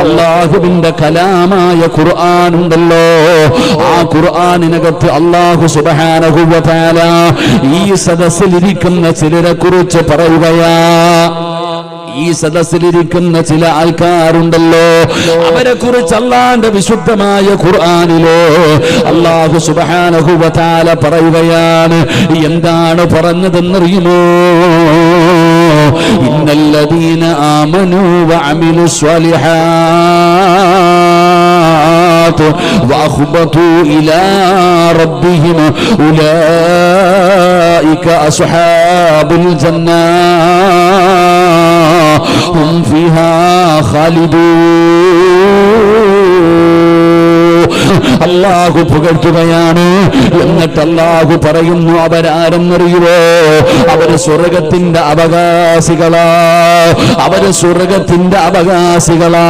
അല്ലാഹുവിന്റെ കലാമായ ഖുർആൻ ഉണ്ടല്ലോ, ആ ഖുർആനിനകത്ത് അല്ലാഹു സുബ്ഹാനഹു വ തആല ഈ സദസ്സിലിരിക്കുന്ന ചിലരെ കുറിച്ച് പറയുകയാ. ഈ സദസ്സിലിരിക്കുന്ന ചില ആൾക്കാരുണ്ടല്ലോ, അവരെ കുറിച്ച് അല്ലാഹുവിന്റെ വിശുദ്ധമായ ഖുർആനിലോ അല്ലാഹു സുബ്ഹാനഹു വ തആല പറയുകയാണ്. എന്താണ് പറഞ്ഞതെന്നറിയുമോ? ഇന്നല്ലദീന ആമനൂ വഅമിലുസ് സ്വാലിഹാത്ത് വഅഖ്ബതൂ ഇലാ റബ്ബിഹിം ഉലൈക അസ്ഹാബുൽ ജന്നാ ഹും ഫീഹാ ഖാലിദൂൻ. അല്ലാഹു പുകഴ്ത്തുകയാണ്. എന്നിട്ട് അല്ലാഹു പറയുന്നു, അവരാരെന്നറിയുവോ? അവര് സ്വർഗത്തിന്റെ അവകാശികളാ, അവര് സ്വർഗത്തിന്റെ അവകാശികളാ.